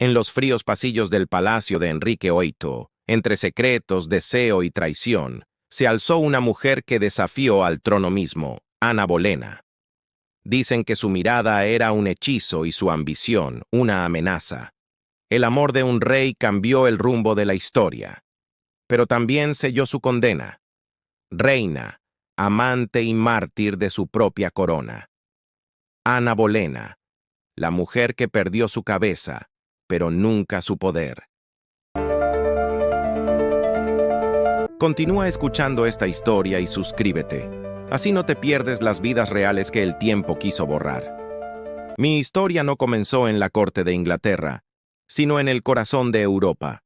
En los fríos pasillos del palacio de Enrique VIII, entre secretos, deseo y traición, se alzó una mujer que desafió al trono mismo, Ana Bolena. Dicen que su mirada era un hechizo y su ambición una amenaza. El amor de un rey cambió el rumbo de la historia, pero también selló su condena. Reina, amante y mártir de su propia corona. Ana Bolena, la mujer que perdió su cabeza, pero nunca su poder. Continúa escuchando esta historia y suscríbete. Así no te pierdes las vidas reales que el tiempo quiso borrar. Mi historia no comenzó en la corte de Inglaterra, sino en el corazón de Europa.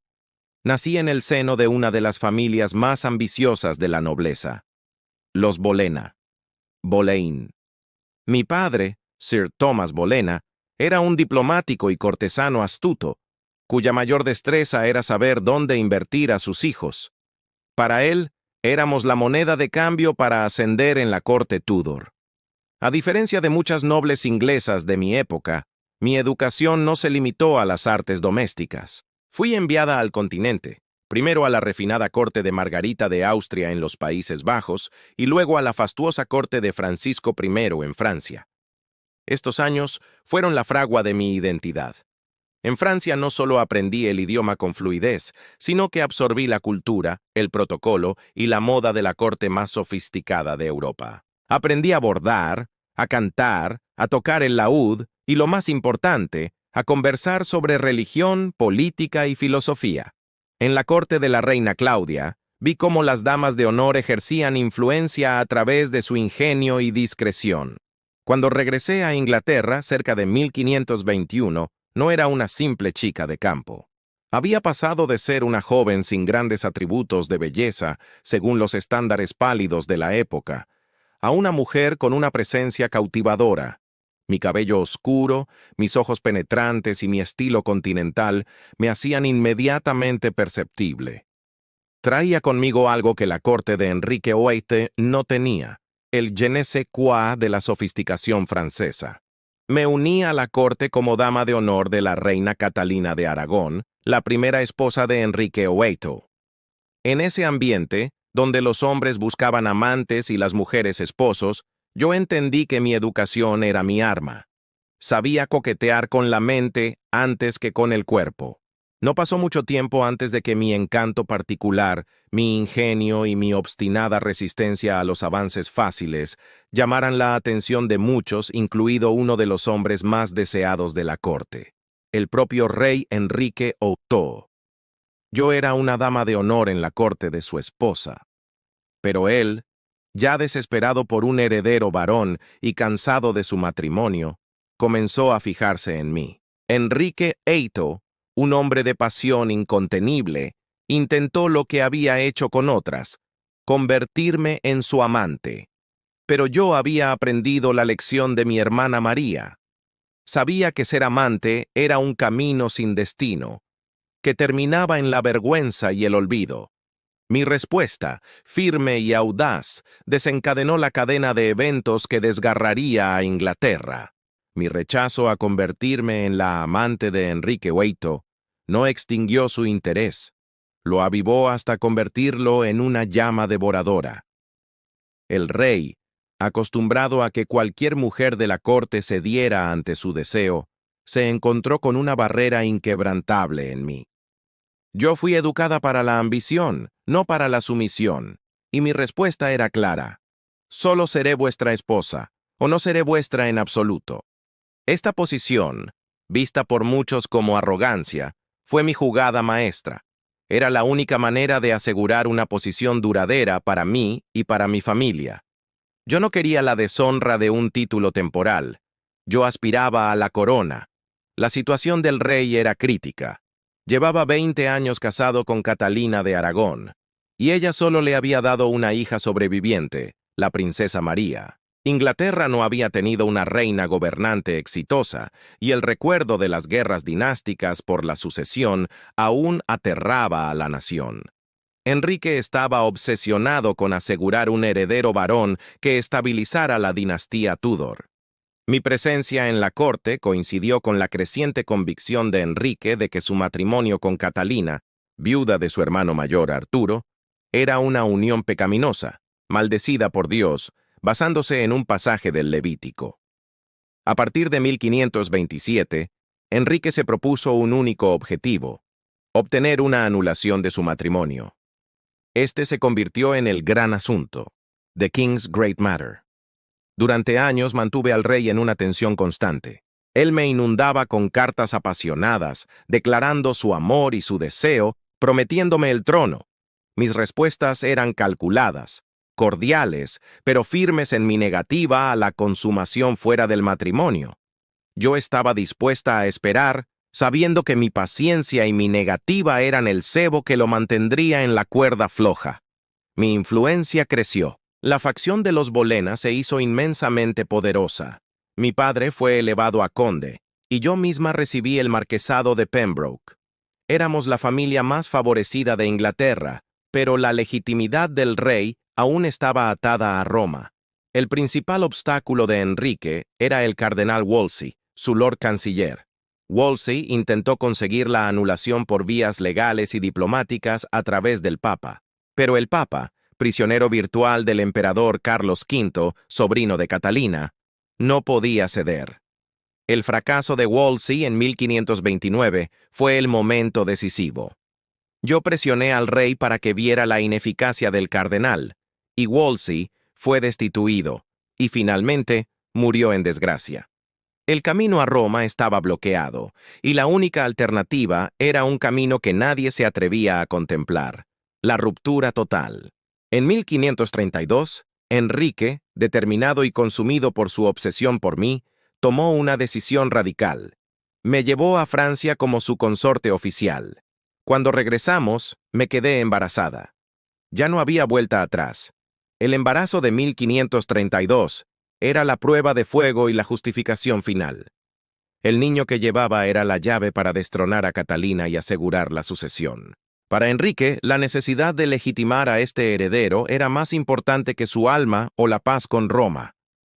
Nací en el seno de una de las familias más ambiciosas de la nobleza, los Bolena. Boleyn. Mi padre, Sir Thomas Bolena, era un diplomático y cortesano astuto, cuya mayor destreza era saber dónde invertir a sus hijos. Para él, éramos la moneda de cambio para ascender en la corte Tudor. A diferencia de muchas nobles inglesas de mi época, mi educación no se limitó a las artes domésticas. Fui enviada al continente, primero a la refinada corte de Margarita de Austria en los Países Bajos y luego a la fastuosa corte de Francisco I en Francia. Estos años fueron la fragua de mi identidad. En Francia no solo aprendí el idioma con fluidez, sino que absorbí la cultura, el protocolo y la moda de la corte más sofisticada de Europa. Aprendí a bordar, a cantar, a tocar el laúd y, lo más importante, a conversar sobre religión, política y filosofía. En la corte de la reina Claudia, vi cómo las damas de honor ejercían influencia a través de su ingenio y discreción. Cuando regresé a Inglaterra, cerca de 1521, no era una simple chica de campo. Había pasado de ser una joven sin grandes atributos de belleza, según los estándares pálidos de la época, a una mujer con una presencia cautivadora. Mi cabello oscuro, mis ojos penetrantes y mi estilo continental me hacían inmediatamente perceptible. Traía conmigo algo que la corte de Enrique VIII no tenía, el je ne sais quoi de la sofisticación francesa. Me uní a la corte como dama de honor de la reina Catalina de Aragón, la primera esposa de Enrique VIII. En ese ambiente, donde los hombres buscaban amantes y las mujeres esposos, yo entendí que mi educación era mi arma. Sabía coquetear con la mente antes que con el cuerpo. No pasó mucho tiempo antes de que mi encanto particular, mi ingenio y mi obstinada resistencia a los avances fáciles llamaran la atención de muchos, incluido uno de los hombres más deseados de la corte, el propio rey Enrique VIII. Yo era una dama de honor en la corte de su esposa. Pero él, ya desesperado por un heredero varón y cansado de su matrimonio, comenzó a fijarse en mí. Enrique VIII, un hombre de pasión incontenible, intentó lo que había hecho con otras, convertirme en su amante. Pero yo había aprendido la lección de mi hermana María. Sabía que ser amante era un camino sin destino, que terminaba en la vergüenza y el olvido. Mi respuesta, firme y audaz, desencadenó la cadena de eventos que desgarraría a Inglaterra. Mi rechazo a convertirme en la amante de Enrique VIII no extinguió su interés, lo avivó hasta convertirlo en una llama devoradora. El rey, acostumbrado a que cualquier mujer de la corte cediera ante su deseo, se encontró con una barrera inquebrantable en mí. Yo fui educada para la ambición, no para la sumisión, y mi respuesta era clara: solo seré vuestra esposa, o no seré vuestra en absoluto. Esta posición, vista por muchos como arrogancia, fue mi jugada maestra. Era la única manera de asegurar una posición duradera para mí y para mi familia. Yo no quería la deshonra de un título temporal. Yo aspiraba a la corona. La situación del rey era crítica. Llevaba 20 años casado con Catalina de Aragón, y ella solo le había dado una hija sobreviviente, la princesa María. Inglaterra no había tenido una reina gobernante exitosa, y el recuerdo de las guerras dinásticas por la sucesión aún aterraba a la nación. Enrique estaba obsesionado con asegurar un heredero varón que estabilizara la dinastía Tudor. Mi presencia en la corte coincidió con la creciente convicción de Enrique de que su matrimonio con Catalina, viuda de su hermano mayor Arturo, era una unión pecaminosa, maldecida por Dios, basándose en un pasaje del Levítico. A partir de 1527, Enrique se propuso un único objetivo: obtener una anulación de su matrimonio. Este se convirtió en el gran asunto, The King's Great Matter. Durante años mantuve al rey en una tensión constante. Él me inundaba con cartas apasionadas, declarando su amor y su deseo, prometiéndome el trono. Mis respuestas eran calculadas, cordiales, pero firmes en mi negativa a la consumación fuera del matrimonio. Yo estaba dispuesta a esperar, sabiendo que mi paciencia y mi negativa eran el cebo que lo mantendría en la cuerda floja. Mi influencia creció. La facción de los Bolena se hizo inmensamente poderosa. Mi padre fue elevado a conde, y yo misma recibí el marquesado de Pembroke. Éramos la familia más favorecida de Inglaterra, pero la legitimidad del rey aún estaba atada a Roma. El principal obstáculo de Enrique era el cardenal Wolsey, su lord canciller. Wolsey intentó conseguir la anulación por vías legales y diplomáticas a través del Papa, pero el Papa, prisionero virtual del emperador Carlos V, sobrino de Catalina, no podía ceder. El fracaso de Wolsey en 1529 fue el momento decisivo. Yo presioné al rey para que viera la ineficacia del cardenal, y Wolsey fue destituido, y finalmente murió en desgracia. El camino a Roma estaba bloqueado, y la única alternativa era un camino que nadie se atrevía a contemplar: la ruptura total. En 1532, Enrique, determinado y consumido por su obsesión por mí, tomó una decisión radical. Me llevó a Francia como su consorte oficial. Cuando regresamos, me quedé embarazada. Ya no había vuelta atrás. El embarazo de 1532 era la prueba de fuego y la justificación final. El niño que llevaba era la llave para destronar a Catalina y asegurar la sucesión. Para Enrique, la necesidad de legitimar a este heredero era más importante que su alma o la paz con Roma.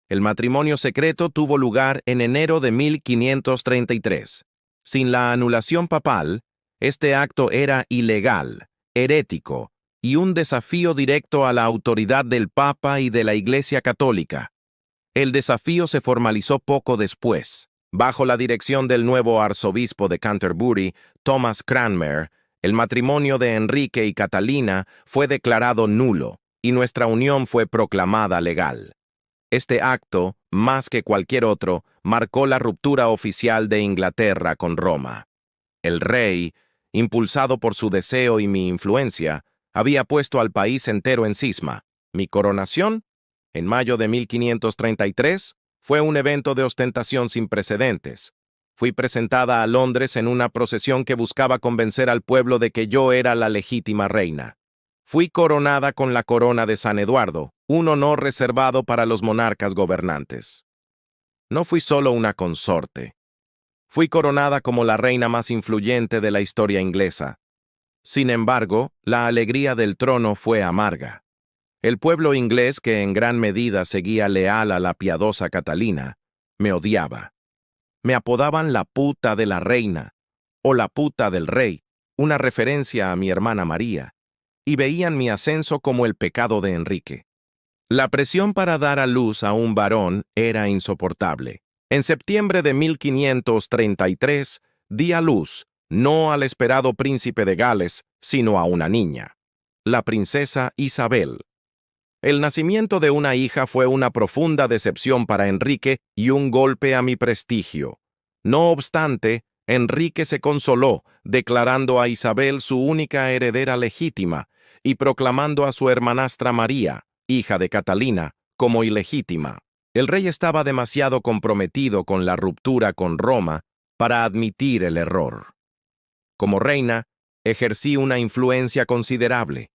El matrimonio secreto tuvo lugar en enero de 1533. Sin la anulación papal, este acto era ilegal, herético y un desafío directo a la autoridad del Papa y de la Iglesia Católica. El desafío se formalizó poco después. Bajo la dirección del nuevo arzobispo de Canterbury, Thomas Cranmer, el matrimonio de Enrique y Catalina fue declarado nulo y nuestra unión fue proclamada legal. Este acto, más que cualquier otro, marcó la ruptura oficial de Inglaterra con Roma. El rey, impulsado por su deseo y mi influencia, había puesto al país entero en cisma. Mi coronación, en mayo de 1533, fue un evento de ostentación sin precedentes. Fui presentada a Londres en una procesión que buscaba convencer al pueblo de que yo era la legítima reina. Fui coronada con la corona de San Eduardo, un honor reservado para los monarcas gobernantes. No fui solo una consorte. Fui coronada como la reina más influyente de la historia inglesa. Sin embargo, la alegría del trono fue amarga. El pueblo inglés, que en gran medida seguía leal a la piadosa Catalina, me odiaba. Me apodaban la puta de la reina, o la puta del rey, una referencia a mi hermana María, y veían mi ascenso como el pecado de Enrique. La presión para dar a luz a un varón era insoportable. En septiembre de 1533, di a luz, no al esperado príncipe de Gales, sino a una niña, la princesa Isabel. El nacimiento de una hija fue una profunda decepción para Enrique y un golpe a mi prestigio. No obstante, Enrique se consoló, declarando a Isabel su única heredera legítima y proclamando a su hermanastra María, hija de Catalina, como ilegítima. El rey estaba demasiado comprometido con la ruptura con Roma para admitir el error. Como reina, ejercí una influencia considerable.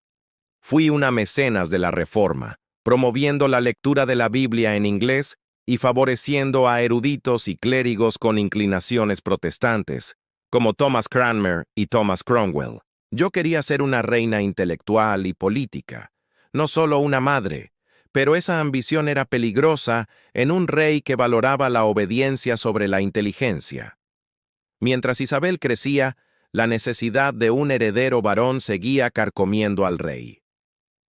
Fui una mecenas de la Reforma, promoviendo la lectura de la Biblia en inglés y favoreciendo a eruditos y clérigos con inclinaciones protestantes, como Thomas Cranmer y Thomas Cromwell. Yo quería ser una reina intelectual y política, no solo una madre, Pero esa ambición era peligrosa en un rey que valoraba la obediencia sobre la inteligencia. Mientras Isabel crecía, la necesidad de un heredero varón seguía carcomiendo al rey.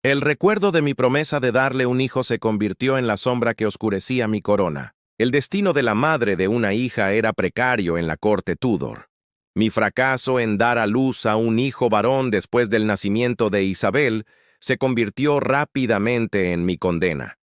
El recuerdo de mi promesa de darle un hijo se convirtió en la sombra que oscurecía mi corona. El destino de la madre de una hija era precario en la corte Tudor. Mi fracaso en dar a luz a un hijo varón después del nacimiento de Isabel se convirtió rápidamente en mi condena.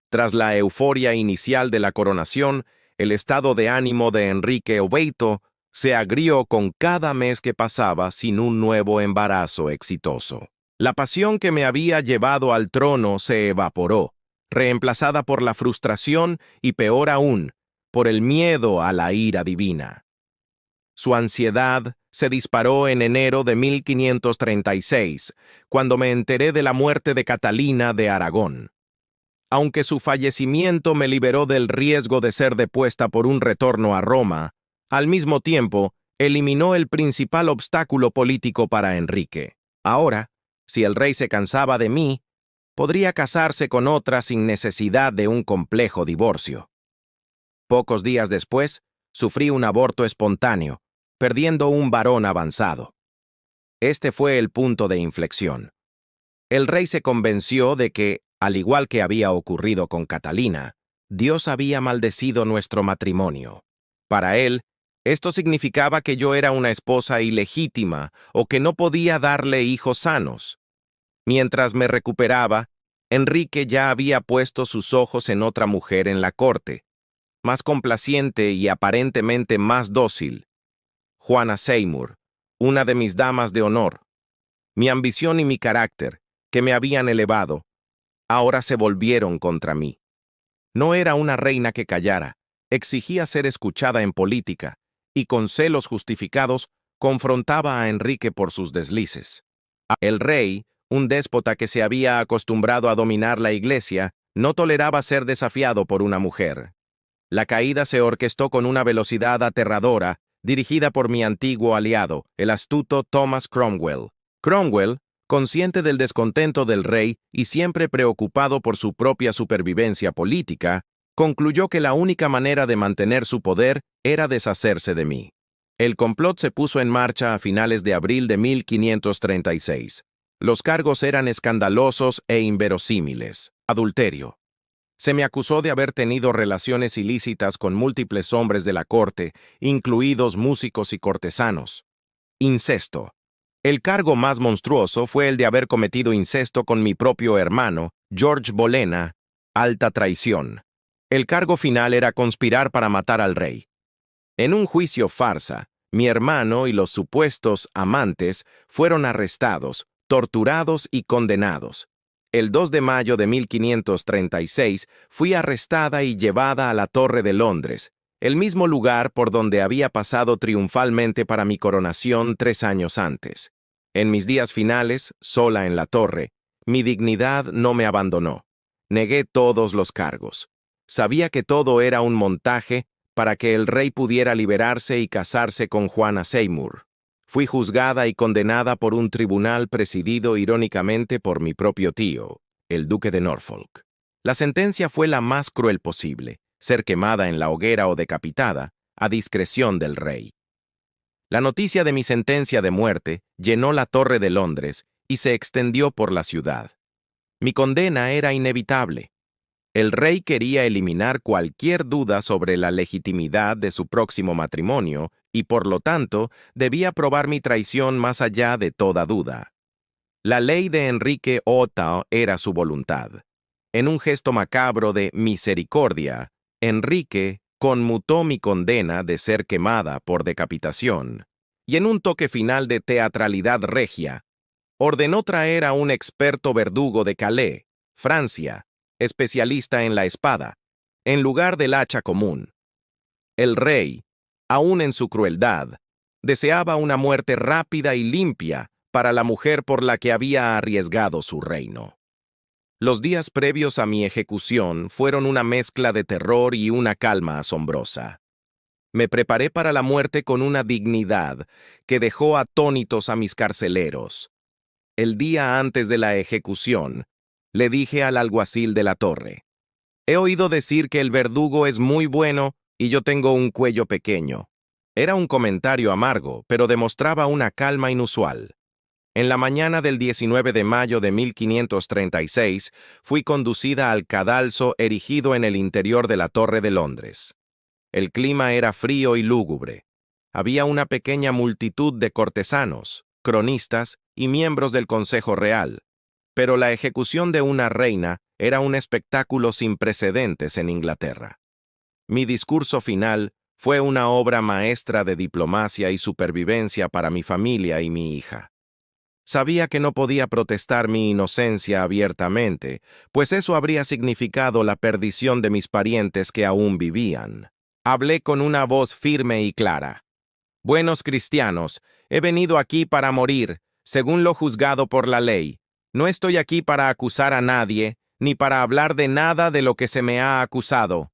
Tras la euforia inicial de la coronación, el estado de ánimo de Enrique VIII se agrió con cada mes que pasaba sin un nuevo embarazo exitoso. La pasión que me había llevado al trono se evaporó, reemplazada por la frustración y, peor aún, por el miedo a la ira divina. Su ansiedad se disparó en enero de 1536, cuando me enteré de la muerte de Catalina de Aragón. Aunque su fallecimiento me liberó del riesgo de ser depuesta por un retorno a Roma, al mismo tiempo eliminó el principal obstáculo político para Enrique. Ahora, si el rey se cansaba de mí, podría casarse con otra sin necesidad de un complejo divorcio. Pocos días después, sufrí un aborto espontáneo, perdiendo un varón avanzado. Este fue el punto de inflexión. El rey se convenció de que, al igual que había ocurrido con Catalina, Dios había maldecido nuestro matrimonio. Para él, esto significaba que yo era una esposa ilegítima o que no podía darle hijos sanos. Mientras me recuperaba, Enrique ya había puesto sus ojos en otra mujer en la corte, más complaciente y aparentemente más dócil, Juana Seymour, una de mis damas de honor. Mi ambición y mi carácter, que me habían elevado, ahora se volvieron contra mí. No era una reina que callara, exigía ser escuchada en política, y con celos justificados confrontaba a Enrique por sus deslices. El rey, un déspota que se había acostumbrado a dominar la iglesia, no toleraba ser desafiado por una mujer. La caída se orquestó con una velocidad aterradora, dirigida por mi antiguo aliado, el astuto Thomas Cromwell. Cromwell, consciente del descontento del rey y siempre preocupado por su propia supervivencia política, concluyó que la única manera de mantener su poder era deshacerse de mí. El complot se puso en marcha a finales de abril de 1536. Los cargos eran escandalosos e inverosímiles. Adulterio. Se me acusó de haber tenido relaciones ilícitas con múltiples hombres de la corte, incluidos músicos y cortesanos. Incesto. El cargo más monstruoso fue el de haber cometido incesto con mi propio hermano, George Bolena, alta traición. El cargo final era conspirar para matar al rey. En un juicio farsa, mi hermano y los supuestos amantes fueron arrestados, torturados y condenados. El 2 de mayo de 1536 fui arrestada y llevada a la Torre de Londres, el mismo lugar por donde había pasado triunfalmente para mi coronación 3 años antes. En mis días finales, sola en la torre, mi dignidad no me abandonó. Negué todos los cargos. Sabía que todo era un montaje para que el rey pudiera liberarse y casarse con Juana Seymour. Fui juzgada y condenada por un tribunal presidido irónicamente por mi propio tío, el duque de Norfolk. La sentencia fue la más cruel posible, ser quemada en la hoguera o decapitada, a discreción del rey. La noticia de mi sentencia de muerte llenó la Torre de Londres y se extendió por la ciudad. Mi condena era inevitable. El rey quería eliminar cualquier duda sobre la legitimidad de su próximo matrimonio y, por lo tanto, debía probar mi traición más allá de toda duda. La ley de Enrique VIII era su voluntad. En un gesto macabro de misericordia, Enrique conmutó mi condena de ser quemada por decapitación, y en un toque final de teatralidad regia, ordenó traer a un experto verdugo de Calais, Francia, especialista en la espada, en lugar del hacha común. El rey, aún en su crueldad, deseaba una muerte rápida y limpia para la mujer por la que había arriesgado su reino. Los días previos a mi ejecución fueron una mezcla de terror y una calma asombrosa. Me preparé para la muerte con una dignidad que dejó atónitos a mis carceleros. El día antes de la ejecución, le dije al alguacil de la torre. He oído decir que el verdugo es muy bueno y yo tengo un cuello pequeño. Era un comentario amargo, pero demostraba una calma inusual. En la mañana del 19 de mayo de 1536, fui conducida al cadalso erigido en el interior de la Torre de Londres. El clima era frío y lúgubre. Había una pequeña multitud de cortesanos, cronistas y miembros del Consejo Real, pero la ejecución de una reina era un espectáculo sin precedentes en Inglaterra. Mi discurso final fue una obra maestra de diplomacia y supervivencia para mi familia y mi hija. Sabía que no podía protestar mi inocencia abiertamente, pues eso habría significado la perdición de mis parientes que aún vivían. Hablé con una voz firme y clara. Buenos cristianos, he venido aquí para morir, según lo juzgado por la ley. No estoy aquí para acusar a nadie, ni para hablar de nada de lo que se me ha acusado.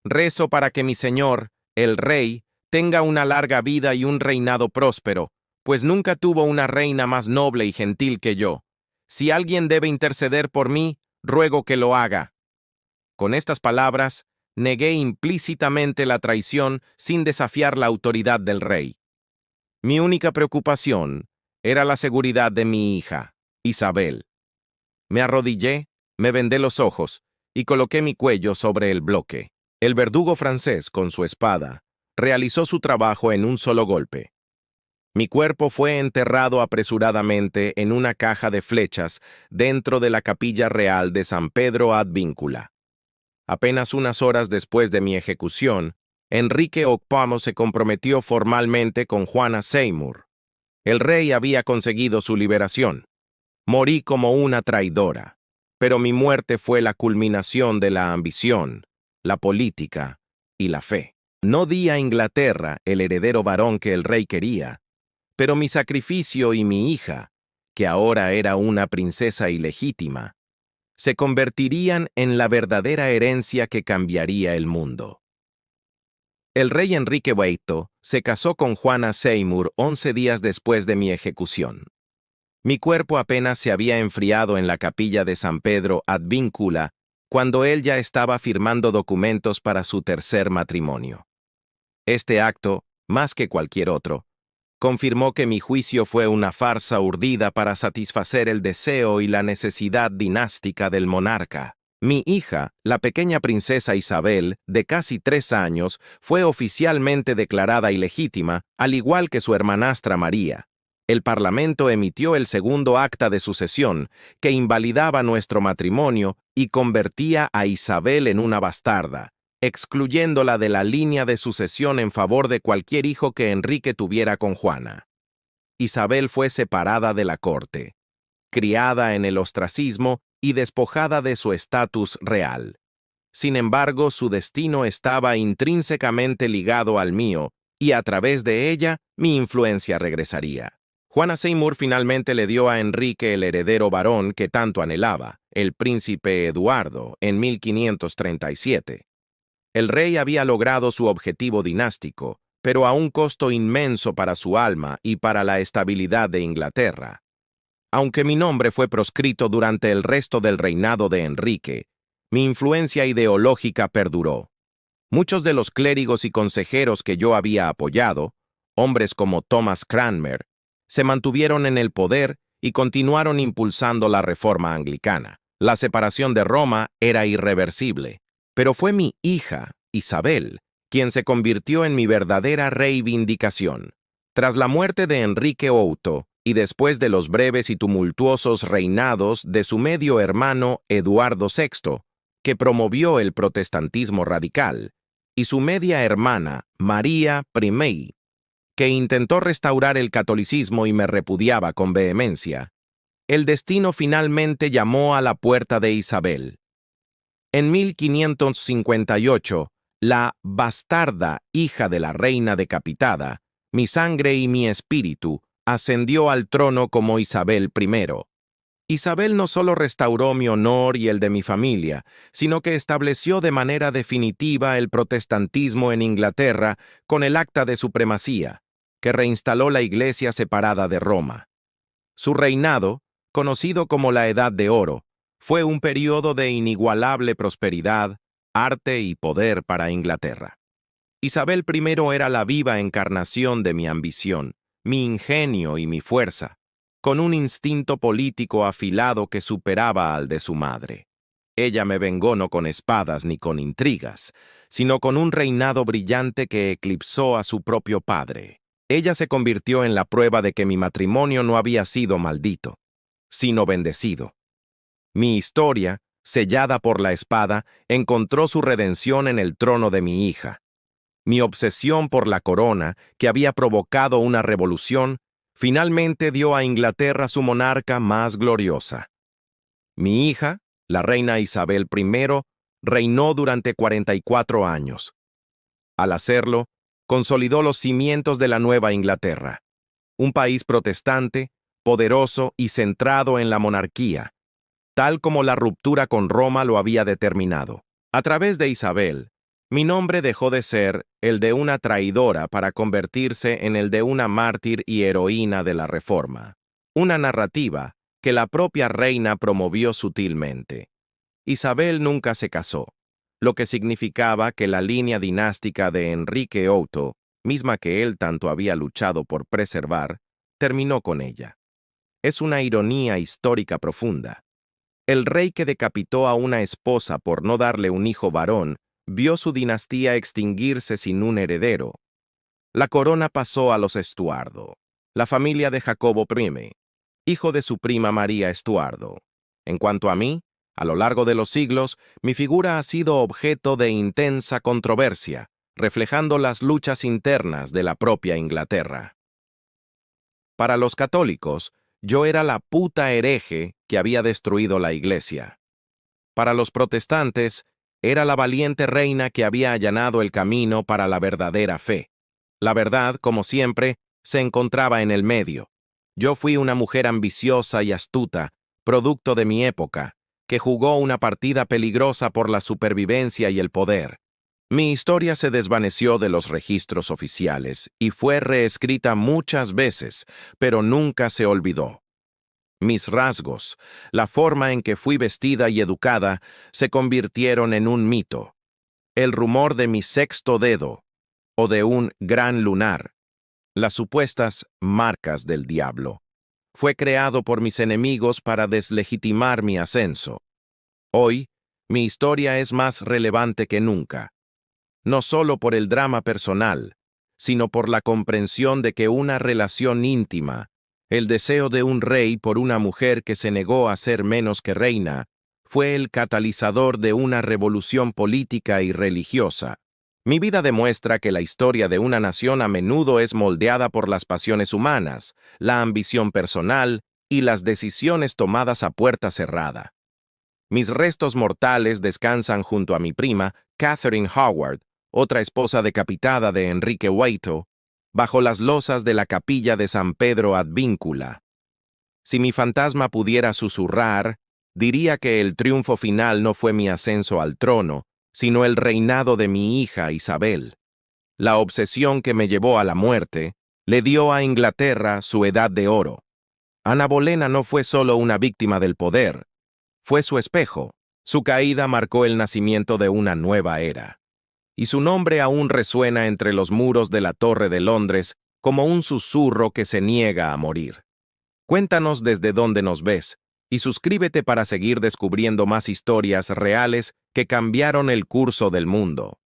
Rezo para que mi Señor, el Rey, tenga una larga vida y un reinado próspero, pues nunca tuvo una reina más noble y gentil que yo. Si alguien debe interceder por mí, ruego que lo haga. Con estas palabras, negué implícitamente la traición sin desafiar la autoridad del rey. Mi única preocupación era la seguridad de mi hija, Isabel. Me arrodillé, me vendé los ojos y coloqué mi cuello sobre el bloque. El verdugo francés, con su espada, realizó su trabajo en un solo golpe. Mi cuerpo fue enterrado apresuradamente en una caja de flechas dentro de la capilla real de San Pedro ad Víncula. Apenas unas horas después de mi ejecución, Enrique VIII se comprometió formalmente con Juana Seymour. El rey había conseguido su liberación. Morí como una traidora, pero mi muerte fue la culminación de la ambición, la política y la fe. No di a Inglaterra el heredero varón que el rey quería, pero mi sacrificio y mi hija, que ahora era una princesa ilegítima, se convertirían en la verdadera herencia que cambiaría el mundo. El rey Enrique VIII se casó con Juana Seymour 11 días después de mi ejecución. Mi cuerpo apenas se había enfriado en la capilla de San Pedro ad Víncula cuando él ya estaba firmando documentos para su tercer matrimonio. Este acto, más que cualquier otro, confirmó que mi juicio fue una farsa urdida para satisfacer el deseo y la necesidad dinástica del monarca. Mi hija, la pequeña princesa Isabel, de casi 3 años, fue oficialmente declarada ilegítima, al igual que su hermanastra María. El Parlamento emitió el segundo acta de sucesión, que invalidaba nuestro matrimonio y convertía a Isabel en una bastarda, excluyéndola de la línea de sucesión en favor de cualquier hijo que Enrique tuviera con Juana. Isabel fue separada de la corte, criada en el ostracismo y despojada de su estatus real. Sin embargo, su destino estaba intrínsecamente ligado al mío, y a través de ella, mi influencia regresaría. Juana Seymour finalmente le dio a Enrique el heredero varón que tanto anhelaba, el príncipe Eduardo, en 1537. El rey había logrado su objetivo dinástico, pero a un costo inmenso para su alma y para la estabilidad de Inglaterra. Aunque mi nombre fue proscrito durante el resto del reinado de Enrique, mi influencia ideológica perduró. Muchos de los clérigos y consejeros que yo había apoyado, hombres como Thomas Cranmer, se mantuvieron en el poder y continuaron impulsando la reforma anglicana. La separación de Roma era irreversible, pero fue mi hija, Isabel, quien se convirtió en mi verdadera reivindicación. Tras la muerte de Enrique VIII y después de los breves y tumultuosos reinados de su medio hermano Eduardo VI, que promovió el protestantismo radical, y su media hermana María I, que intentó restaurar el catolicismo y me repudiaba con vehemencia, el destino finalmente llamó a la puerta de Isabel. En 1558, la bastarda hija de la reina decapitada, mi sangre y mi espíritu, ascendió al trono como Isabel I. Isabel no solo restauró mi honor y el de mi familia, sino que estableció de manera definitiva el protestantismo en Inglaterra con el Acta de Supremacía, que reinstaló la Iglesia separada de Roma. Su reinado, conocido como la Edad de Oro, Fue un periodo de inigualable prosperidad, arte y poder para Inglaterra. Isabel I era la viva encarnación de mi ambición, mi ingenio y mi fuerza, con un instinto político afilado que superaba al de su madre. Ella me vengó no con espadas ni con intrigas, sino con un reinado brillante que eclipsó a su propio padre. Ella se convirtió en la prueba de que mi matrimonio no había sido maldito, sino bendecido. Mi historia, sellada por la espada, encontró su redención en el trono de mi hija. Mi obsesión por la corona, que había provocado una revolución, finalmente dio a Inglaterra su monarca más gloriosa. Mi hija, la reina Isabel I, reinó durante 44 años. Al hacerlo, consolidó los cimientos de la Nueva Inglaterra, un país protestante, poderoso y centrado en la monarquía, tal como la ruptura con Roma lo había determinado. A través de Isabel, mi nombre dejó de ser el de una traidora para convertirse en el de una mártir y heroína de la Reforma, una narrativa que la propia reina promovió sutilmente. Isabel nunca se casó, lo que significaba que la línea dinástica de Enrique VIII, misma que él tanto había luchado por preservar, terminó con ella. Es una ironía histórica profunda. El rey que decapitó a una esposa por no darle un hijo varón vio su dinastía extinguirse sin un heredero. La corona pasó a los Estuardo, la familia de Jacobo I, hijo de su prima María Estuardo. En cuanto a mí, a lo largo de los siglos, mi figura ha sido objeto de intensa controversia, reflejando las luchas internas de la propia Inglaterra. Para los católicos, yo era la puta hereje que había destruido la iglesia. Para los protestantes, era la valiente reina que había allanado el camino para la verdadera fe. La verdad, como siempre, se encontraba en el medio. Yo fui una mujer ambiciosa y astuta, producto de mi época, que jugó una partida peligrosa por la supervivencia y el poder. Mi historia se desvaneció de los registros oficiales y fue reescrita muchas veces, pero nunca se olvidó. Mis rasgos, la forma en que fui vestida y educada, se convirtieron en un mito. El rumor de mi sexto dedo, o de un gran lunar, las supuestas marcas del diablo, fue creado por mis enemigos para deslegitimar mi ascenso. Hoy, mi historia es más relevante que nunca, no solo por el drama personal, sino por la comprensión de que una relación íntima, el deseo de un rey por una mujer que se negó a ser menos que reina, fue el catalizador de una revolución política y religiosa. Mi vida demuestra que la historia de una nación a menudo es moldeada por las pasiones humanas, la ambición personal y las decisiones tomadas a puerta cerrada. Mis restos mortales descansan junto a mi prima, Catherine Howard, otra esposa decapitada de Enrique VIII, bajo las losas de la capilla de San Pedro Advíncula. Si mi fantasma pudiera susurrar, diría que el triunfo final no fue mi ascenso al trono, sino el reinado de mi hija Isabel. La obsesión que me llevó a la muerte le dio a Inglaterra su edad de oro. Ana Bolena no fue solo una víctima del poder, fue su espejo. Su caída marcó el nacimiento de una nueva era. Y su nombre aún resuena entre los muros de la Torre de Londres como un susurro que se niega a morir. Cuéntanos desde dónde nos ves y suscríbete para seguir descubriendo más historias reales que cambiaron el curso del mundo.